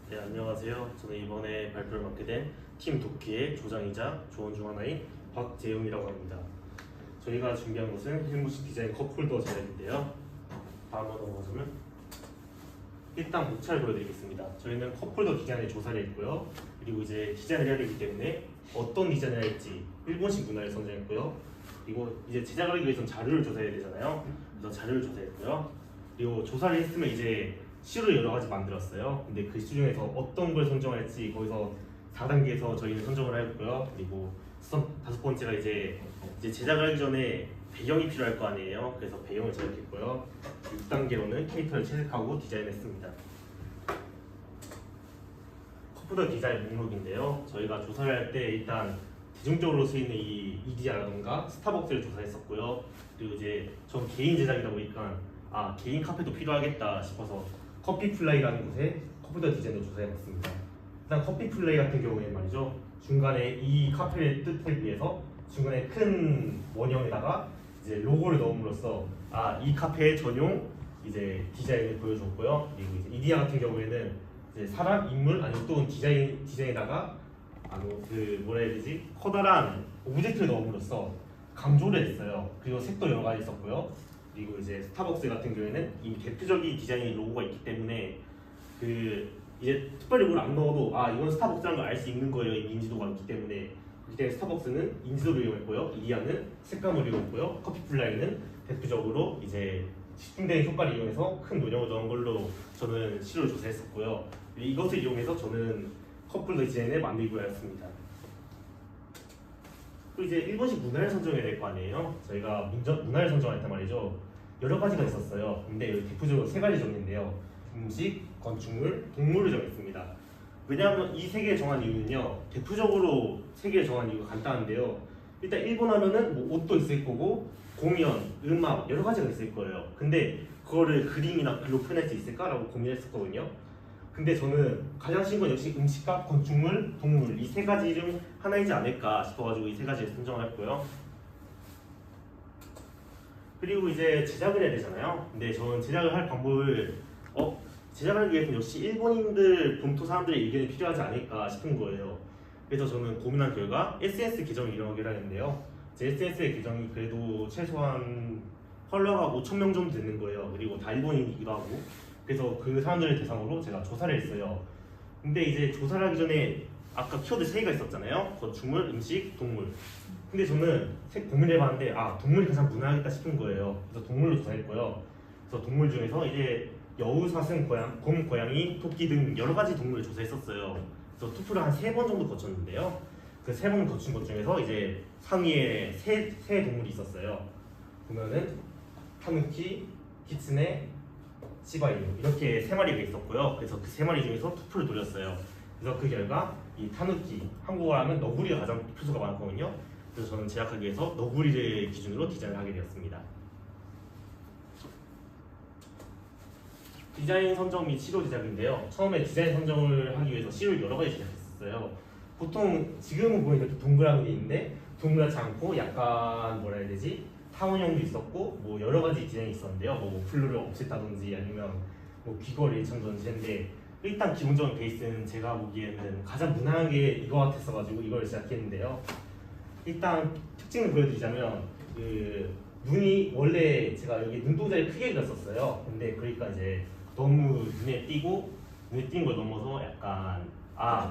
네, 안녕하세요. 저는 이번에 발표를 맡게 된 팀 도끼의 조장이자 조원 중 하나인 박재용이라고 합니다. 저희가 준비한 것은 힐무식 디자인 컵홀더 제작인데요. 다음으로 넘어가자면 일단 목차를 보여드리겠습니다. 저희는 컵홀더 디자인을 조사를 했고요. 그리고 이제 디자인을 해야 되기 때문에 어떤 디자인을 할지 일본식 문화를 선정했고요. 그리고 이제 제작을 하기 위해서는 자료를 조사해야 되잖아요. 그래서 자료를 조사했고요. 그리고 조사를 했으면 이제 시를 여러 가지 만들었어요. 근데 그 시 중에서 어떤 걸 선정할지 거기서 4단계에서 저희는 선정을 했고요. 그리고 다섯 번째가 이제 제작을 하기 전에 배경이 필요할 거 아니에요. 그래서 배경을 제작했고요. 6단계로는 캐릭터를 채색하고 디자인했습니다. 컵홀더 디자인 목록인데요. 저희가 조사를 할 때 일단 대중적으로 쓰이는 이 이디야라던가 스타벅스를 조사했었고요. 그리고 이제 전 개인 제작이다 보니까 개인 카페도 필요하겠다 싶어서 커피플라이라는 곳에 컵홀더 디자인을 조사해봤습니다. 일단 커피플라이 같은 경우에는 말이죠. 중간에 이 카페의 뜻을 위해서 중간에 큰 원형에다가 이제 로고를 넣음으로써 이 카페의 전용 이제 디자인을 보여줬고요. 그리고 이제 이디야 같은 경우에는 이제 사람, 인물 아니면 또 디자인에다가 그 뭐라 해야 되지? 커다란 오브젝트를 넣음으로써 강조를 했어요. 그리고 색도 여러 가지 있었고요. 그리고 이제 스타벅스 같은 경우에는 이미 대표적인 디자인 로고가 있기 때문에 그 이제 특별히 뭘 안 넣어도 이건 스타벅스라는 걸 알 수 있는 거예요. 이 인지도가 있기 때문에. 그렇기 때문에 스타벅스는 인지도를 이용했고요. 이디야는 색감을 이용했고요. 커피플라이는 대표적으로 이제 집중된 효과를 이용해서 큰 노력을 넣은 걸로 저는 시를 조사했었고요. 이것을 이용해서 저는 컵홀더 디자인을 만들고 했습니다. 또 이제 일본식 문화를 선정해야 될 거 아니에요. 저희가 문화를 선정할 때 말이죠. 여러 가지가 있었어요. 근데 여기 대표적으로 세 가지 정했는데요. 음식, 건축물, 동물을 정했습니다. 왜냐하면 이 세 개를 정한 이유는요. 대표적으로 세 개를 정한 이유가 간단한데요. 일단 일본 하면은 뭐 옷도 있을 거고 공연, 음악 여러 가지가 있을 거예요. 근데 그거를 그림이나 글로 표현할 수 있을까라고 고민했었거든요. 근데 저는 가장 쉬운 건 역시 음식과 건축물, 동물 이 세 가지 중 하나이지 않을까 싶어가지고 이 세 가지를 선정했고요. 그리고 이제 제작을 해야 되잖아요. 근데 저는 제작을 할 방법을 제작을 하기 위해서는 역시 일본인들 본토 사람들의 의견이 필요하지 않을까 싶은 거예요. 그래서 저는 고민한 결과 SNS 계정을 이용하기로 했는데요. 제 SNS의 계정이 그래도 최소한 펄러가 5,000명 정도 되는 거예요. 그리고 다 일본인이기도 하고. 그래서 그 사람들을 대상으로 제가 조사를 했어요. 근데 이제 조사를 하기 전에 아까 키워드 3개가 있었잖아요. 건축물, 음식, 동물. 근데 저는 고민을 해봤는데 동물이 가장 무난하겠다 싶은 거예요. 그래서 동물로 조사했고요. 그래서 동물 중에서 이제 여우, 사슴, 곰, 고양이, 토끼 등 여러 가지 동물을 조사했었어요. 그래서 투표를 한 3번 정도 거쳤는데요. 그 3번 거친 것 중에서 이제 상위에 세 동물이 있었어요. 보면은 타누키, 키츠네, 시바이누 이렇게 3마리가 있었고요. 그래서 그 3마리 중에서 투표를 돌렸어요. 그래서 그 결과 이 타누키, 한국어로 하면 너구리가 가장 표수가 많거든요. 그래서 저는 제작하기 위해서 너구리를 기준으로 디자인을 하게 되었습니다. 디자인 선정 및 시로 제작인데요. 처음에 디자인 선정을 하기 위해서 시를 여러 가지 제작했었어요. 보통 지금은 보면 이렇게 동그란 게 있는데 동그랗지 않고 약간 뭐라 해야 되지? 타원형도 있었고 뭐 여러 가지 디자인이 있었는데요. 뭐 플루를 없앴다든지 아니면 뭐 귀걸이 천전지 했는데 일단 기본적인 베이스는 제가 보기에는 가장 무난한 게 이거 같았어가지고 이걸 시작했는데요. 일단 특징을 보여드리자면 그 눈이 원래 제가 여기 눈동자를 크게 그렸었어요. 근데 그러니까 이제 너무 눈에 띄는 걸 넘어서 약간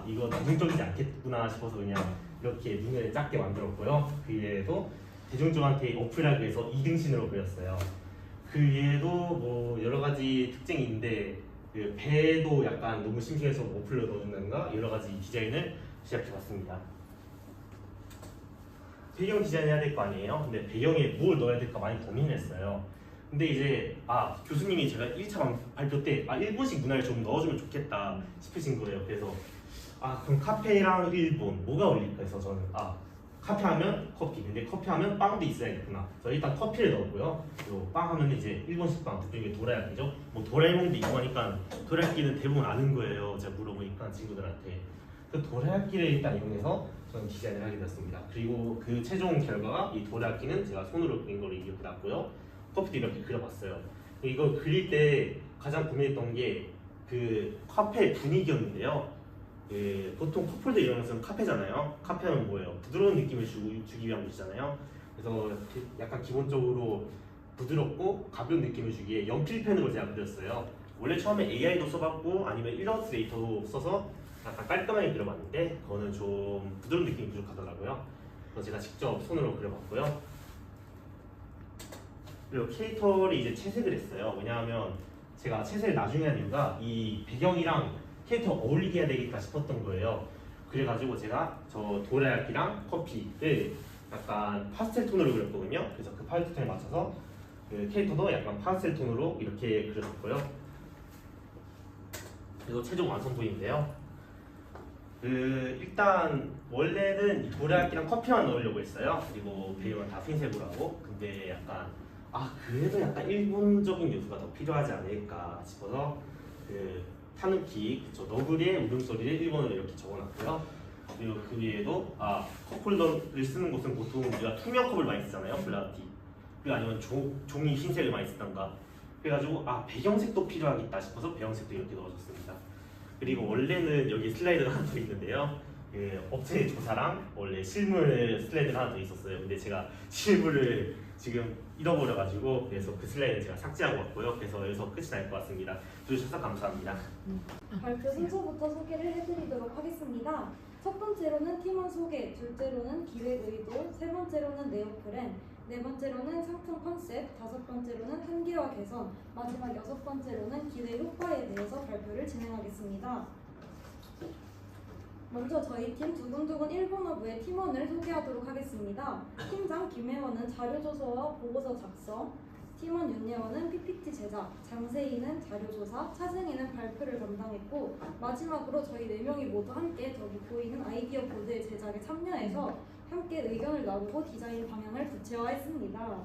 이거 대중적이지 않겠구나 싶어서 그냥 이렇게 눈을 작게 만들었고요. 그 외에도 대중적한테 어필하기 위해서 2등신으로 그렸어요. 그 외에도 뭐 여러 가지 특징이 있는데 그 배도 약간 너무 심심해서 어플로 넣어준다든가 여러 가지 디자인을 시작해봤습니다. 배경 디자인 해야 될 거 아니에요? 근데 배경에 뭘 넣어야 될까 많이 고민했어요. 근데 이제 교수님이 제가 1차 발표 때 일본식 문화를 좀 넣어주면 좋겠다 싶으신 거예요. 그래서 그럼 카페랑 일본 뭐가 어울릴까 해서 저는 카페 하면 커피, 근데 커피 하면 빵도 있어야겠구나. 그래서 일단 커피를 넣었고요. 그리고 빵 하면 이제 일본식 빵, 대표적인 도라야끼죠. 뭐 도라에몽도 있고 하니까 도라야끼는 대부분 아는 거예요. 제가 물어보니까 친구들한테. 그 도라야끼를 일단 이용해서 저는 디자인을 하게 됐습니다. 그리고 그 최종 결과가 이 도라야끼는 제가 손으로 그린 거를 이렇게 놨고요. 커피도 이렇게 그려봤어요. 이거 그릴 때 가장 고민했던 게 그 카페 분위기였는데요. 보통 커플들 이런 것은 카페잖아요. 카페는 뭐예요? 부드러운 느낌을 주기 위한 곳이잖아요. 그래서 약간 기본적으로 부드럽고 가벼운 느낌을 주기 위해 연필펜으로 제가 그렸어요. 원래 처음에 AI도 써봤고 아니면 일러스트레이터도 써서 약간 깔끔하게 그려봤는데 그거는 좀 부드러운 느낌이 부족하더라고요. 그래서 제가 직접 손으로 그려봤고요. 그리고 캐릭터를 이제 채색을 했어요. 왜냐하면 제가 채색을 나중에 한 이유가 이 배경이랑 캐릭터 어울리게 해야 되겠다 싶었던 거예요. 그래가지고 제가 저 도라야끼랑 커피를 약간 파스텔 톤으로 그렸거든요. 그래서 그 파스텔 톤에 맞춰서 그 캐릭터도 약간 파스텔 톤으로 이렇게 그려줬고요. 그리고 최종 완성본인데요. 일단 원래는 이 도라야끼랑 커피만 넣으려고 했어요. 그리고 배경은 다 흰색으로 하고. 근데 약간 그래도 약간 일본적인 요소가 더 필요하지 않을까 싶어서 그 타누키, 너구리의 울음소리를 일본어로 이렇게 적어놨고요. 그리고 그 위에도 컵홀더를 쓰는 곳은 보통 우리가 투명 컵을 많이 쓰잖아요. 플라스틱. 그리고 아니면 종이 흰색을 많이 쓰던가. 그래가지고 배경색도 필요하겠다 싶어서 배경색도 이렇게 넣어줬습니다. 그리고 원래는 여기 슬라이드가 하나 더 있는데요. 그 업체 조사랑 원래 실물 슬라이드가 하나 더 있었어요. 근데 제가 실물을 지금 잃어버려가지고 그래서 그 슬라이드 제가 삭제하고 왔고요. 그래서 여기서 끝이 날 것 같습니다. 들어주셔서 감사합니다. 발표 순서부터 소개를 해드리도록 하겠습니다. 첫 번째로는 팀원 소개, 둘째로는 기획 의도, 세 번째로는 네오프렌, 네 번째로는 상품 컨셉, 다섯 번째로는 한계와 개선, 마지막 여섯 번째로는 기대 효과에 대해서 발표를 진행하겠습니다. 먼저 저희 팀 두근두근 일본어부의 팀원을 소개하도록 하겠습니다. 팀장 김혜원은 자료조서와 보고서 작성, 팀원 윤예원은 PPT 제작, 장세희는 자료조사, 차승희는 발표를 담당했고 마지막으로 저희 4명이 모두 함께 저기 보이는 아이디어 보드의 제작에 참여해서 함께 의견을 나누고 디자인 방향을 구체화했습니다.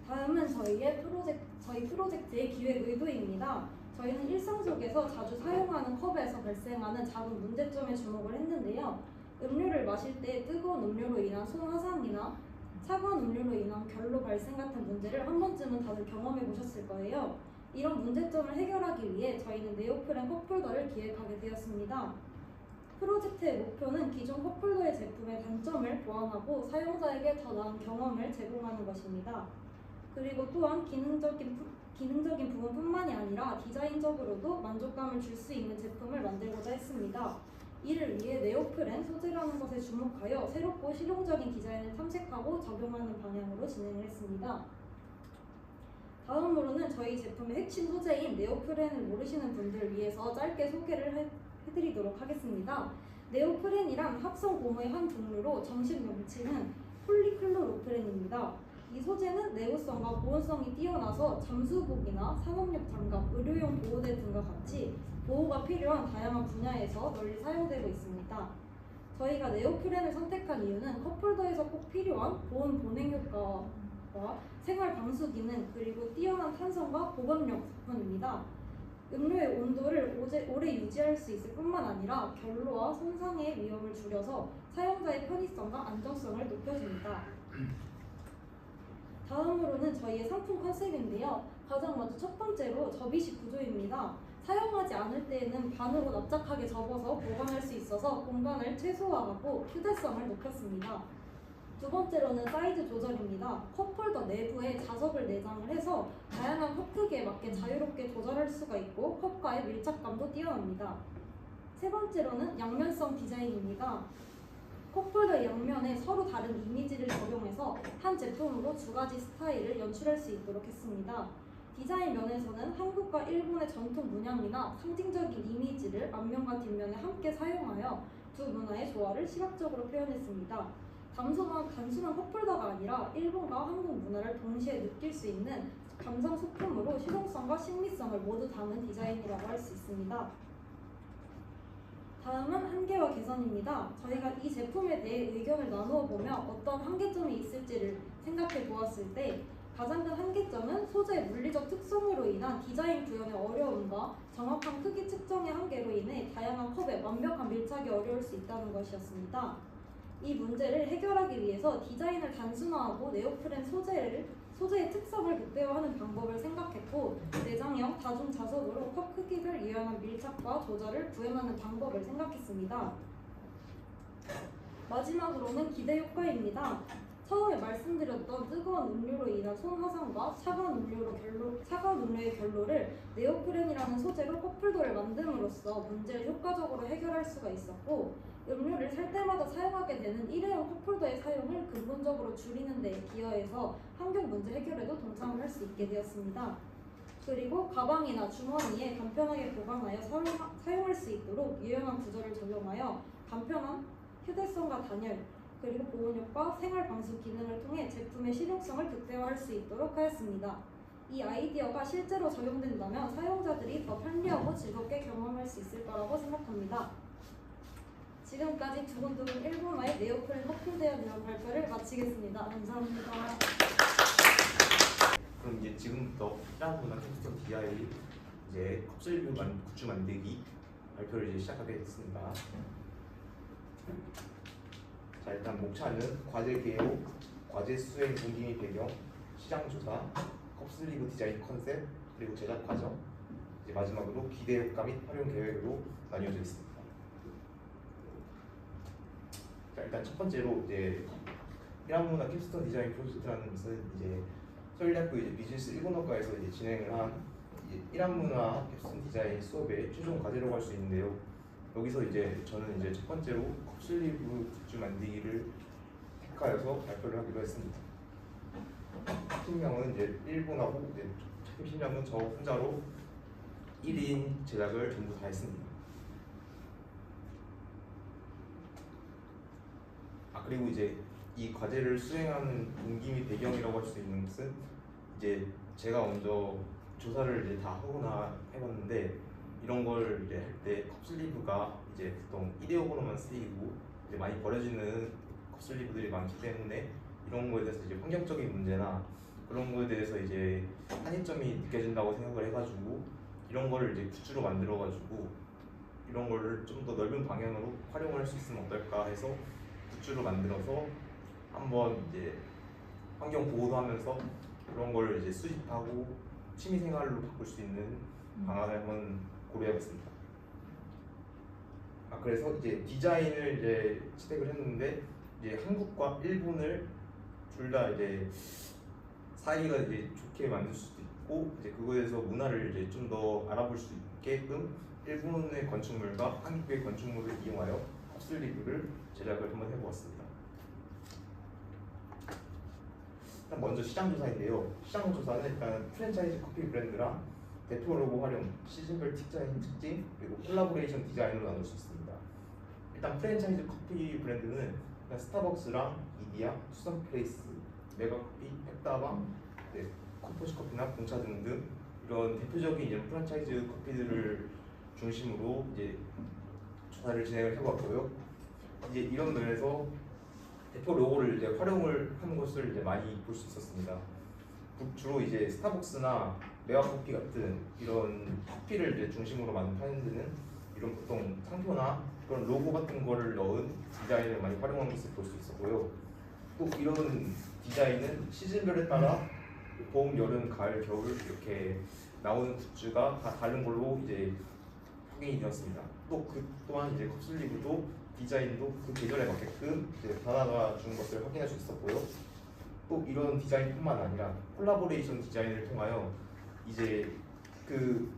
다음은 저희 프로젝트의 기획 의도입니다. 저희는 일상 속에서 자주 사용하는 컵에서 발생하는 작은 문제점에 주목을 했는데요. 음료를 마실 때 뜨거운 음료로 인한 손 화상이나 차가운 음료로 인한 결로 발생 같은 문제를 한 번쯤은 다들 경험해 보셨을 거예요. 이런 문제점을 해결하기 위해 저희는 네오프렌 컵홀더를 기획하게 되었습니다. 프로젝트의 목표는 기존 컵홀더의 제품의 단점을 보완하고 사용자에게 더 나은 경험을 제공하는 것입니다. 그리고 또한 기능적인 부분뿐만이 아니라 디자인적으로도 만족감을 줄 수 있는 제품을 만들고자 했습니다. 이를 위해 네오프렌 소재라는 것에 주목하여 새롭고 실용적인 디자인을 탐색하고 적용하는 방향으로 진행을 했습니다. 다음으로는 저희 제품의 핵심 소재인 네오프렌을 모르시는 분들을 위해서 짧게 소개를 해드리도록 하겠습니다. 네오프렌이란 합성 고무의 한 종류로 정식 명칭은 폴리클로로프렌입니다. 이 소재는 내구성과 보온성이 뛰어나서 잠수복이나 산업용 장갑, 의료용 보호대 등과 같이 보호가 필요한 다양한 분야에서 널리 사용되고 있습니다. 저희가 네오프렌을 선택한 이유는 컵홀더에서 꼭 필요한 보온 보냉 효과와 생활 방수 기능 그리고 뛰어난 탄성과 보관력 덕분입니다. 음료의 온도를 오래 유지할 수 있을 뿐만 아니라 결로와 손상의 위험을 줄여서 사용자의 편의성과 안정성을 높여줍니다. 다음으로는 저희의 상품 컨셉인데요. 가장 먼저 첫 번째로 접이식 구조입니다. 사용하지 않을 때에는 반으로 납작하게 접어서 보관할 수 있어서 공간을 최소화하고 휴대성을 높였습니다. 두 번째로는 사이즈 조절입니다. 컵홀더 내부에 자석을 내장을 해서 다양한 컵 크기에 맞게 자유롭게 조절할 수가 있고 컵과의 밀착감도 뛰어납니다. 세 번째로는 양면성 디자인입니다. 컵홀더 양면에 서로 다른 이미지를 적용해서 한 제품으로 두 가지 스타일을 연출할 수 있도록 했습니다. 디자인 면에서는 한국과 일본의 전통 문양이나 상징적인 이미지를 앞면과 뒷면에 함께 사용하여 두 문화의 조화를 시각적으로 표현했습니다. 단순한 컵홀더가 아니라 일본과 한국 문화를 동시에 느낄 수 있는 감성 소품으로 실용성과 신미성을 모두 담은 디자인이라고 할 수 있습니다. 다음은 한계와 개선입니다. 저희가 이 제품에 대해 의견을 나누어 보며 어떤 한계점이 있을지를 생각해 보았을 때 가장 큰 한계점은 소재의 물리적 특성으로 인한 디자인 구현의 어려움과 정확한 크기 측정의 한계로 인해 다양한 컵에 완벽한 밀착이 어려울 수 있다는 것이었습니다. 이 문제를 해결하기 위해서 디자인을 단순화하고 네오프렌 소재의 특성을 극대화하는 방법을 생각했고 내장형 자중자석으로 컵 크기를 유연한 밀착과 조절을 구현하는 방법을 생각했습니다. 마지막으로는 기대 효과입니다. 처음에 말씀드렸던 뜨거운 음료로 인한 손 화상과 차가운 음료의 결로를 네오프렌이라는 소재로 컵홀더를 만듦으로써 문제를 효과적으로 해결할 수가 있었고, 음료를 살 때마다 사용하게 되는 일회용 컵홀더의 사용을 근본적으로 줄이는 데 기여해서 환경 문제 해결에도 동참을 할 수 있게 되었습니다. 그리고 가방이나 주머니에 간편하게 보관하여 사용할 수 있도록 유연한 구조를 적용하여 간편한 휴대성과 단열, 그리고 보온효과, 생활 방수 기능을 통해 제품의 실용성을 극대화할 수 있도록 하였습니다. 이 아이디어가 실제로 적용된다면 사용자들이 더 편리하고 즐겁게 경험할 수 있을 거라고 생각합니다. 지금까지 두근두근 일본어의 네오프렌 컵홀더에 대한 발표를 마치겠습니다. 감사합니다. 그럼 이제 지금부터 피라모나 캡스톤 DI 이제 컵슬리브 굿즈 만들기 발표를 이제 시작하겠습니다. 자, 일단 목차는 과제 개요, 과제 수행 동기 및 배경, 시장 조사, 컵슬리브 디자인 컨셉, 그리고 제작 과정, 이제 마지막으로 기대 효과 및 활용 계획으로 나뉘어져 있습니다. 자, 일단 첫 번째로 이제 피라모나 캡스톤 디자인 프로젝트라는 것은 이제 서울대학교 이제 비즈니스 일본어과에서 이제 진행을 한 일학문화 캡스톤 디자인 수업의 최종 과제라고 할 수 있는데요. 여기서 이제 저는 이제 첫 번째로 컵슬리브 굿즈 만들기를 택하여서 발표를 하기로 했습니다. 팀명은 이제 일본하고 이제 팀장은 저 혼자로 1인 제작을 전부 다 했습니다. 그리고 이제 이 과제를 수행하는 동기 및 배경이라고 할 수 있는 것은 이제 제가 먼저 조사를 이제 다 하거나 해봤는데, 이런 걸 이제 할 때 컵슬리브가 이제 보통 일회용으로만 쓰이고 이제 많이 버려지는 컵슬리브들이 많기 때문에 이런 거에 대해서 이제 환경적인 문제나 그런 거에 대해서 이제 한이점이 느껴진다고 생각을 해가지고 이런 거를 이제 굿즈로 만들어가지고 이런 거를 좀 더 넓은 방향으로 활용할 수 있으면 어떨까 해서 굿즈로 만들어서 한번 이제 환경 보호도 하면서 그런 걸 이제 수집하고 취미 생활로 바꿀 수 있는 방안을 한번 고려해봤습니다. 그래서 이제 디자인을 이제 채택을 했는데 이제 한국과 일본을 둘 다 이제 사이가 이제 좋게 만들 수도 있고 이제 그거에 대해서 문화를 이제 좀 더 알아볼 수 있게끔 일본의 건축물과 한국의 건축물을 이용하여 컵슬리브를 제작을 한번 해보았습니다. 일단 먼저 시장 조사인데요. 시장 조사는 일단 프랜차이즈 커피 브랜드랑 대표 로고 활용, 시즌별 디자인 특징, 그리고 콜라보레이션 디자인으로 나눌 수 있습니다. 일단 프랜차이즈 커피 브랜드는 스타벅스랑 이디야, 투썸플레이스, 메가커피, 백다방, 코포시커피나 공차 등등 이런 대표적인 이제 프랜차이즈 커피들을 중심으로 이제 조사를 진행을 해봤고요. 이제 이런 면에서 대표 로고를 이제 활용을 하는 것을 이제 많이 볼 수 있었습니다. 주로 이제 스타벅스나 메가커피 같은 이런 커피를 이제 중심으로 많이 파는 데는 이런 보통 상표나 그런 로고 같은 거를 넣은 디자인을 많이 활용하는 것을 볼 수 있었고요. 또 이런 디자인은 시즌별에 따라 봄, 여름, 가을, 겨울 이렇게 나오는 굿즈가 다 다른 걸로 이제 확인이 되었습니다. 또 그 또한 이제 컵슬리브도 디자인도 그 계절에 맞게끔 이제 변화가 준 것을 확인할 수 있었고요. 또 이런 디자인뿐만 아니라 콜라보레이션 디자인을 통하여 이제 그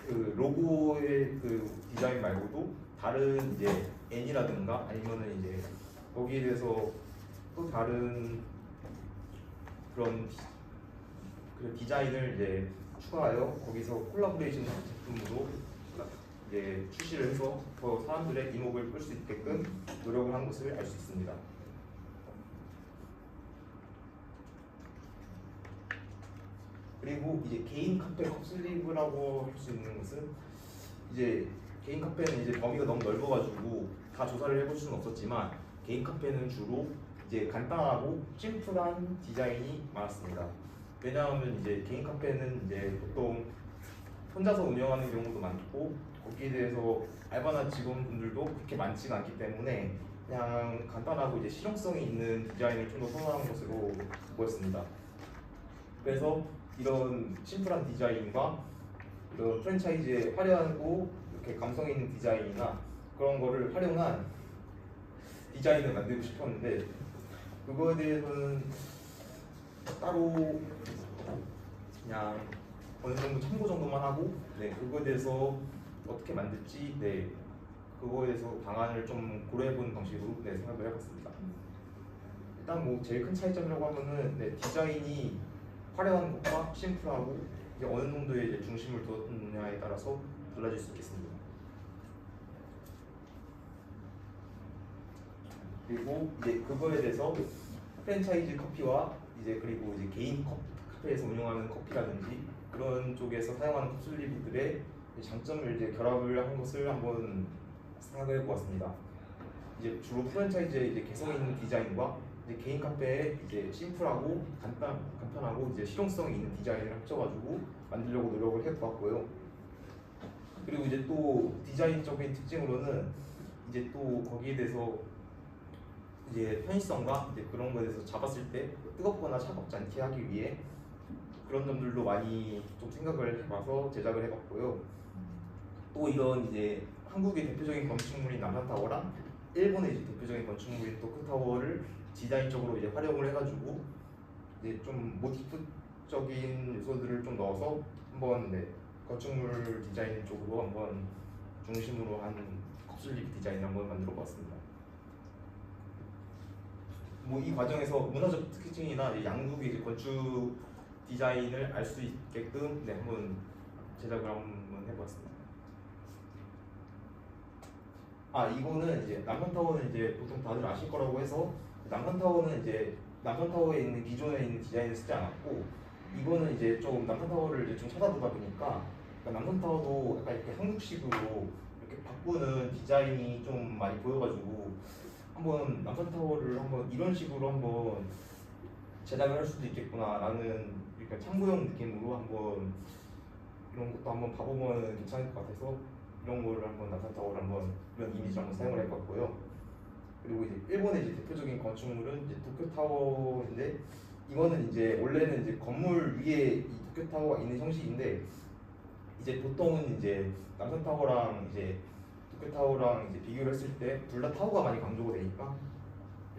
로고의 그 디자인 말고도 다른 이제 N이라든가 아니면은 이제 거기에 대해서 또 다른 그런 디자인을 이제 추가하여 거기서 콜라보레이션 제품으로 이제 출시를 해서 더 사람들의 이목을 끌 수 있게끔 노력을 한 것을 알 수 있습니다. 그리고 이제 개인 카페 컵슬리브라고 할 수 있는 것은 이제 개인 카페는 이제 범위가 너무 넓어가지고 다 조사를 해볼 수는 없었지만 개인 카페는 주로 이제 간단하고 심플한 디자인이 많았습니다. 왜냐하면 이제 개인 카페는 이제 보통 혼자서 운영하는 경우도 많고 거기에 대해서 알바나 직원분들도 그렇게 많지가 않기 때문에 그냥 간단하고 이제 실용성이 있는 디자인을 좀 더 선호하는 것으로 보였습니다. 그래서 이런 심플한 디자인과 이런 프랜차이즈에 화려하고 이렇게 감성 있는 디자인이나 그런 거를 활용한 디자인을 만들고 싶었는데 그거에 대해서는 따로 그냥 어느 정도 참고 정도만 하고 그거에 대해서 어떻게 만들지 그거에 대해서 방안을 좀 고려해보는 방식으로 생각을 해봤습니다. 일단 뭐 제일 큰 차이점이라고 하면은 디자인이 화려한 것과 심플하고 이제 어느 정도의 이제 중심을 두느냐에 따라서 달라질 수 있겠습니다. 그리고 이제 그거에 대해서 프랜차이즈 커피와 이제 그리고 이제 개인 카페에서 운영하는 커피라든지 그런 쪽에서 사용하는 컵슬리브들의 장점을 이제 결합을 한 것을 한번 생각을 해보았습니다. 이제 주로 프랜차이즈의 이제 개성 있는 디자인과 이제 개인 카페의 이제 심플하고 간편하고 이제 실용성이 있는 디자인을 합쳐가지고 만들려고 노력을 해보았고요. 그리고 이제 또 디자인적인 특징으로는 이제 또 거기에 대해서 이제 편의성과 이제 그런 거에 대해서 잡았을 때 뜨겁거나 차갑지 않게 하기 위해 그런 점들도 많이 좀 생각을 해봐서 제작을 해봤고요. 또 이런 이제 한국의 대표적인 건축물인 남산타워랑 일본의 이제 대표적인 건축물인 도쿄타워를 디자인적으로 이제 활용을 해가지고 이제 좀 모티프적인 요소들을 좀 넣어서 한번 건축물 디자인 쪽으로 한번 중심으로 한 컵슬립 디자인을 한번 만들어봤습니다. 뭐 이 과정에서 문화적 특징이나 양국의 이제 건축 디자인을 알 수 있게끔 한번 제작을 한번 해봤습니다. 이거는 이제 남산타워는 이제 보통 다들 아실 거라고 해서 남산타워는 이제 남산타워에 있는 기존에 있는 디자인을 쓰지 않았고 이거는 이제 좀 남산타워를 이제 좀 찾아보다 보니까 남산타워도 약간 이렇게 한국식으로 이렇게 바꾸는 디자인이 좀 많이 보여가지고 한번 남산타워를 한번 이런 식으로 한번 제작을 할 수도 있겠구나라는 그러니까 참고용 느낌으로 한번 이런 것도 한번 봐보면 괜찮을 것 같아서 이런 거를 한번 남산타워를 한번 이런 이미지를 한번 사용을 해봤고요. 그리고 이제 일본의 이제 대표적인 건축물은 이제 도쿄타워인데 이거는 이제 원래는 이제 건물 위에 이 도쿄타워가 있는 형식인데 이제 보통은 이제 남산타워랑 이제 도쿄타워랑 이제 비교를 했을 때 둘 다 타워가 많이 강조가 되니까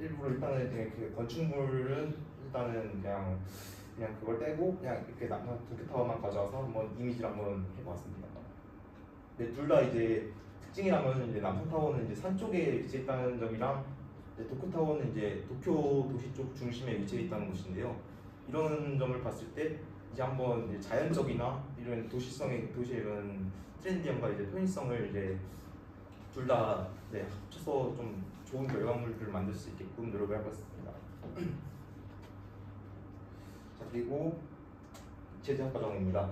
일부러 일단은 그냥 그 건축물은 일단은 그냥 그걸 떼고 그냥 이렇게 도쿄타워만 가져와서 한번 이미지를 한번 해보았습니다. 근데 둘 다 이제 특징이라면 이제 남산타워는 이제 산 쪽에 위치해 있다는 점이랑 이제 도쿄타워는 이제 도쿄 도시 쪽 중심에 위치해 있다는 것인데요. 이런 점을 봤을 때 이제 한번 이제 자연적이나 이런 도시의 이런 트렌디함과 이제 편의성을 이제 둘 다 합쳐서 좀 좋은 결과물들을 만들 수 있게끔 노력을 해봤습니다. 자, 그리고 제작 과정입니다.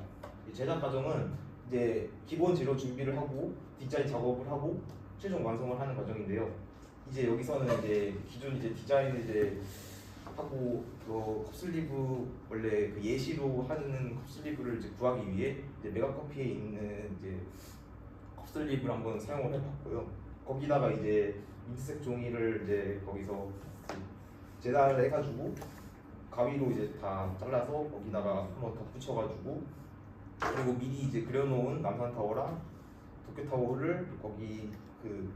이 제작 과정은 이제 기본 재료 준비를 하고 디자인 작업을 하고 최종 완성을 하는 과정인데요. 이제 여기서는 이제 기존 이제 디자인을 이제 하고 그 컵슬리브 원래 그 예시로 하는 컵슬리브를 이제 구하기 위해 이제 메가커피에 있는 이제 컵슬리브를 한번 사용을 해봤고요. 거기다가 이제 민트색 종이를 이제 거기서 재단을 해가지고 가위로 이제 다 잘라서 거기다가 한번 덧붙여가지고 그리고 미리 이제 그려놓은 남산타워랑 도쿄타워를 거기 그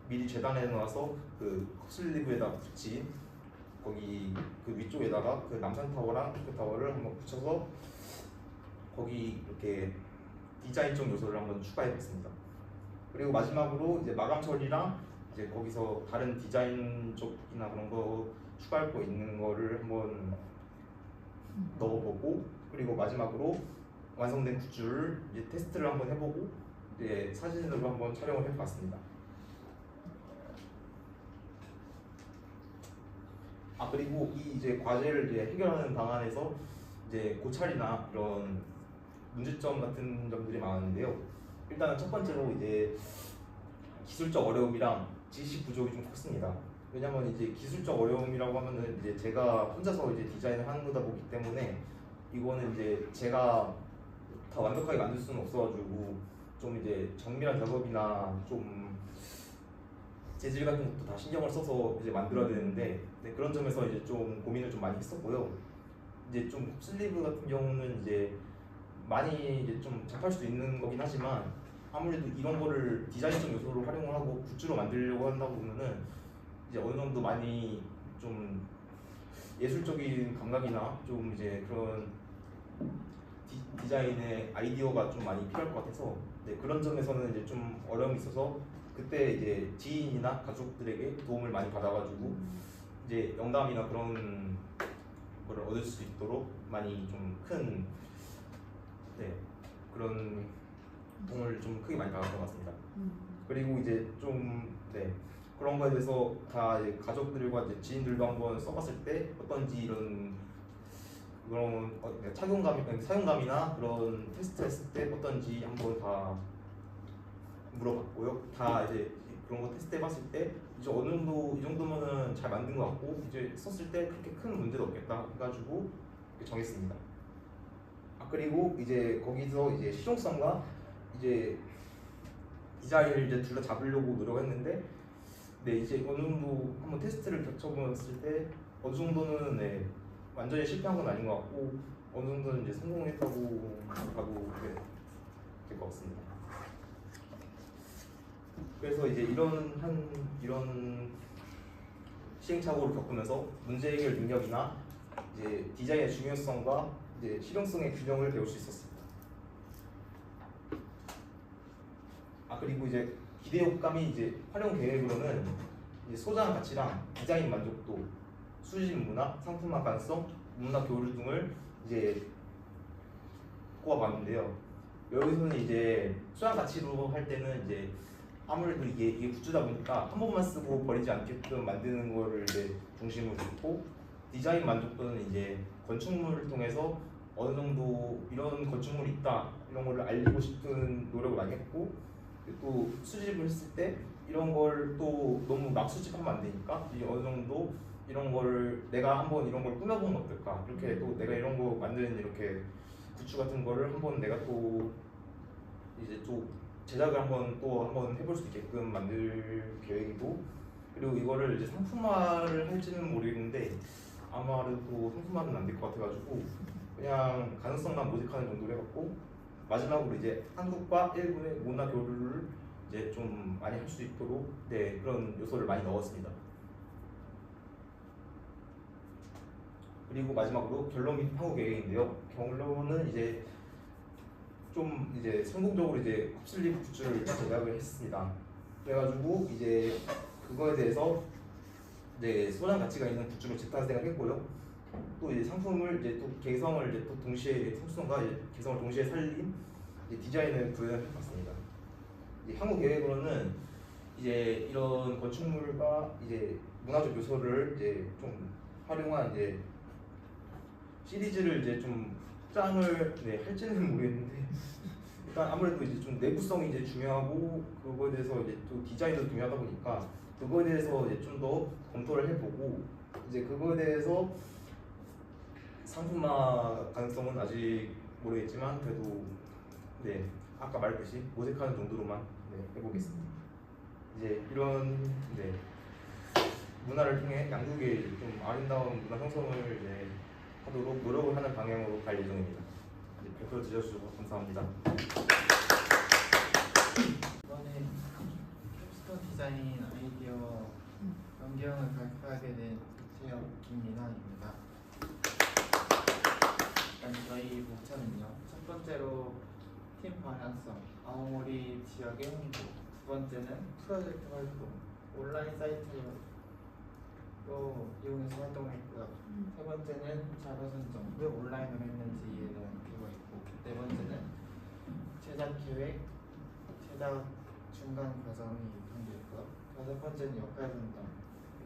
미리 재단해 놔서 그 컵슬리브에다 붙인 거기 그 위쪽에다가 그 남산타워랑 도쿄타워를 한번 붙여서 거기 이렇게 디자인적 요소를 한번 추가해봤습니다. 그리고 마지막으로 이제 마감 처리랑 이제 거기서 다른 디자인 쪽이나 그런 거 추가할 거 있는 거를 한번 넣어보고 그리고 마지막으로 완성된 굿즈를 이제 테스트를 한번 해보고 이제 사진으로 한번 촬영을 해봤습니다. 그리고 이 이제 과제를 이제 해결하는 방안에서 이제 고찰이나 이런 문제점 같은 점들이 많았는데요. 일단은 첫 번째로 이제 기술적 어려움이랑 지식 부족이 좀 컸습니다. 왜냐면 이제 기술적 어려움이라고 하면은 이제 제가 혼자서 이제 디자인을 하는 거다 보기 때문에 이거는 이제 제가 다 완벽하게 만들 수는 없어가지고 좀 이제 정밀한 작업이나 좀 재질 같은 것도 다 신경을 써서 이제 만들어야 되는데 그런 점에서 이제 좀 고민을 좀 많이 했었고요. 이제 좀 슬리브 같은 경우는 이제 많이 이제 좀 접할 수 있는 거긴 하지만 아무래도 이런 거를 디자인적 요소로 활용을 하고 굿즈로 만들려고 한다 보면은 이제 어느 정도 많이 좀 예술적인 감각이나 좀 이제 그런 디자인의 아이디어가 좀 많이 필요할 것 같아서 네, 그런 점에서는 이제 좀 어려움이 있어서 그때 이제 지인이나 가족들에게 도움을 많이 받아가지고 이제 영감이나 그런 거를 얻을 수 있도록 많이 좀 큰 네, 그런 도움을 좀 크게 많이 받았던 것 같습니다. 그리고 이제 좀 네, 그런 거에 대해서 다 이제 가족들과 이제 지인들도 한번 써봤을 때 어떤지 이런 그런 사용감이나 그런 테스트 했을 때 어떤지 한번 다 물어봤고요. 다 이제 그런 거 테스트 해봤을 때 이제 어느 정도 이 정도면은 잘 만든 것 같고 이제 썼을 때 그렇게 큰 문제도 없겠다 해가지고 이렇게 정했습니다. 그리고 이제 거기서 이제 실용성과 이제 디자인을 이제 둘 다 잡으려고 노력했는데 네 이제 어느 정도 한번 테스트를 겹쳐보았을 때 어느 정도는 네 완전히 실패한 건 아닌 것 같고 어느 정도는 이제 성공했다고 봐도 네, 될 것 같습니다. 그래서 이제 이런 시행착오를 겪으면서 문제 해결 능력이나 이제 디자인의 중요성과 이제 실용성의 균형을 배울 수 있었습니다. 그리고 이제 기대 효과이 이제 활용 계획으로는 이제 소장 가치랑 디자인 만족도, 수집 문화, 상품화 가능성, 문화 교류 등을 이제 꼽아봤는데요. 여기서는 이제 소장 가치로 할 때는 이제 아무래도 이게 굿즈다 보니까 한 번만 쓰고 버리지 않게끔 만드는 거를 이제 중심으로 두고 디자인 만족도는 이제 건축물을 통해서 어느 정도 이런 건축물이 있다 이런 거를 알리고 싶은 노력을 많이 했고 또 수집을 했을 때 이런 걸 또 너무 막 수집하면 안 되니까 이제 어느 정도 이런 거를 내가 한번 이런 걸 꾸며보면 어떨까 이렇게 또 내가 이런 거 만드는 이렇게 굿즈 같은 거를 한번 내가 또 이제 또 제작을 한번 해볼 수 있게끔 만들 계획이고 그리고 이거를 이제 상품화를 할지는 모르겠는데 아마도 상품화는 안 될 것 같아가지고 그냥 가능성만 모색하는 정도로 해갖고 마지막으로 이제 한국과 일본의 문화 교류를 이제 좀 많이 할 수 있도록 네 그런 요소를 많이 넣었습니다. 그리고 마지막으로 결론 및 향후 계획인데요. 결론은 이제 좀 이제 성공적으로 이제 컵슬립 굿즈를 제작을 했습니다. 그래가지고 이제 그거에 대해서 이제 소장 가치가 있는 굿즈로 재탄생을 했고요. 또 이제 상품을 이제 또 개성을 이제 또 동시에 상품성과 이제 개성을 동시에 살린 이제 디자인을 구현해봤습니다. 이제 향후 계획으로는 이제 이런 건축물과 이제 문화적 요소를 이제 좀 활용한 이제 시리즈를 이제 좀 확장을 네, 할지는 모르겠는데 일단 아무래도 이제 좀 내구성이 이제 중요하고 그거에 대해서 이제 또 디자인도 중요하다 보니까 그거에 대해서 이제 좀 더 검토를 해보고 이제 그거에 대해서 상품화 가능성은 아직 모르겠지만 그래도 네 아까 말했듯이 모색하는 정도로만 네, 해보겠습니다. 이제 이런 네 문화를 통해 양국의 좀 아름다운 문화 형성을 이제 하도록 노력을 하는 방향으로 갈 예정입니다. 발표 들려주셔서 감사합니다. 이번에 캡스톤 디자인 아이디어 변경을 발표하게 된 이태혁 김민환입니다. 일단 저희 목차는요. 첫 번째로 팀 방향성, 아오모리 지역의 홍보. 두 번째는 프로젝트 활동, 온라인 사이트로 이용해서 활동했고요. 세 번째는 자료 선정, 왜 온라인으로 했는지에 대한 이유가 있고, 네 번째는 제작 계획, 제작 중간 과정이 담겨있고요. 여섯 번째는 역할 분담,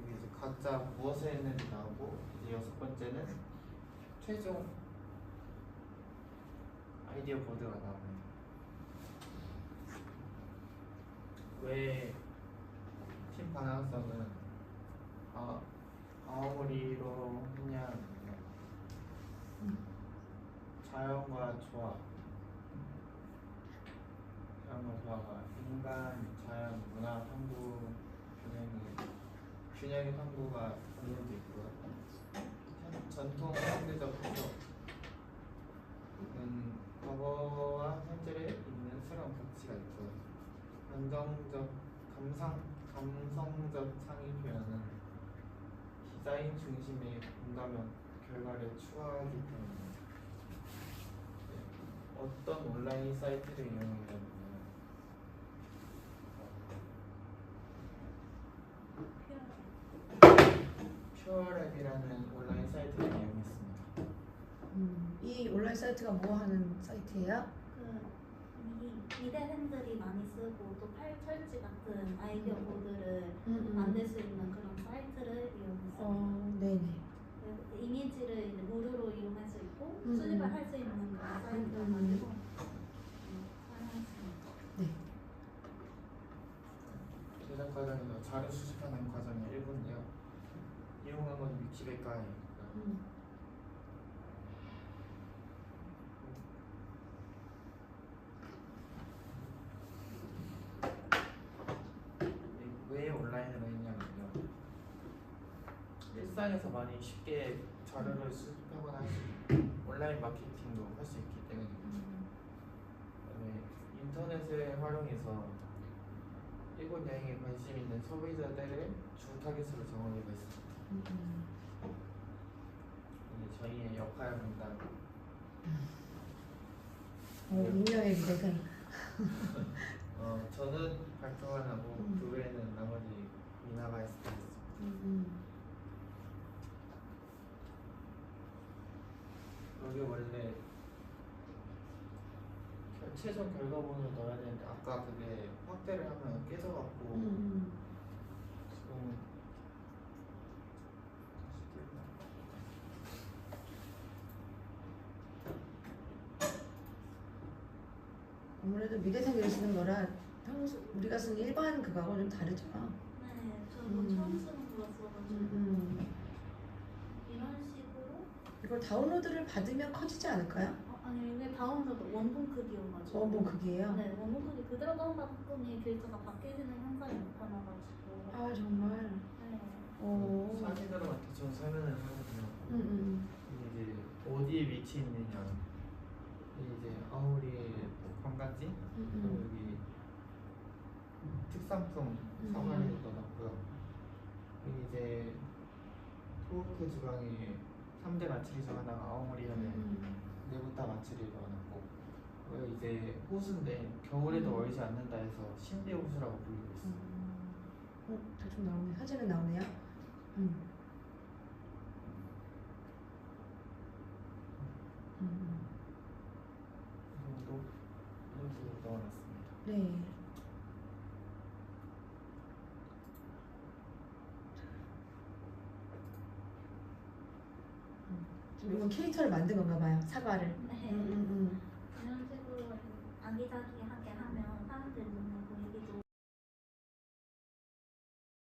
여기 이제 각자 무엇을 했는지 나오고, 이제 여섯 번째는 최종 아이디어 보드가 나옵니다. 왜 팀 방향성은 아오모리로 했냐면요. 자연과 조화가 인간, 자연, 문화, 상부 균형의 상부가 공존돼 있고요. 전통 현대적 해석은 과거와 현재를 잇는 새로운 가치가 있고요. 감정적, 감성적 창의 표현은 디자인 중심의 공감형 결과를 추구하기 때문에 어떤 온라인 사이트를 이용하냐면 퓨어랩이라는 온라인 사이트를 이용했습니다. 이 온라인 사이트가 뭐 하는 사이트예요? 미대생들이 많이 쓰고 또 팔철지 같은 아이디어 보드를 음. 만들 수 있는 그런 사이트를 이용했어요. 네네. 이미지를 이제 무료로 이용할 수 있고 음. 수집을 할 수 있는 그런 사이트를 음. 가지고 사용했습니다. 제작 과정에서 자료 수집하는 과정이 1분인데요. 이용한 건 위키백과예요. 왜 온라인으로 했냐면요. 일상에서 많이 쉽게 자료를 수집하거나 할 수 있고 온라인 마케팅도 할 수 있기 때문입니다. 그다음에 인터넷을 활용해서 일본 여행에 관심 있는 소비자들을 주 타깃으로 정하기로 했습니다. 이제 저희의 역할 분담. 운명의 미래생. 저는 발표만 하고 그 외에는 나머지 미나가 했습니다. 여기 원래 최종 결과물을 넣어야 되는데 아까 그게 확대를 하면 깨져갖고 지금 아무래도 미대생들이 쓰는 거라 평소 우리가 쓰는 일반 그거하고 좀 다르죠. 네, 저도 처음 쓰는 거였어가지고 이런 식으로 이걸 다운로드를 받으면 커지지 않을까요? 아니 이게 다운로드 원본 크기여가지고 원본 크기예요? 네, 원본 크기 그대로 다운받은 뿐이 글자가 바뀌지는 현상이 나타나가지고 아 정말. 네. 오. 사진으로 대충 설명을 하거든요. 이게 이제 어디에 위치해 있느냐. 이게 이제 아우리 관광지 그리고 여기 특산품 사과를 넣어놨고요. 여기 이제 토호쿠 지방에 3대 마츠리 중 하나가 아오모리현에 네부타 마츠리를 넣어놨고 그리고 이제 호수인데 겨울에도 얼지 않는다 해서 신대 호수라고 불리고 있어요. 대충 나오네. 사진에 나오네요. 이 정도 넣어놨습니다. 네. 이건 캐릭터를 만든 건가 봐요. 사과를. 네. 음. 이런 식으로 아기자기한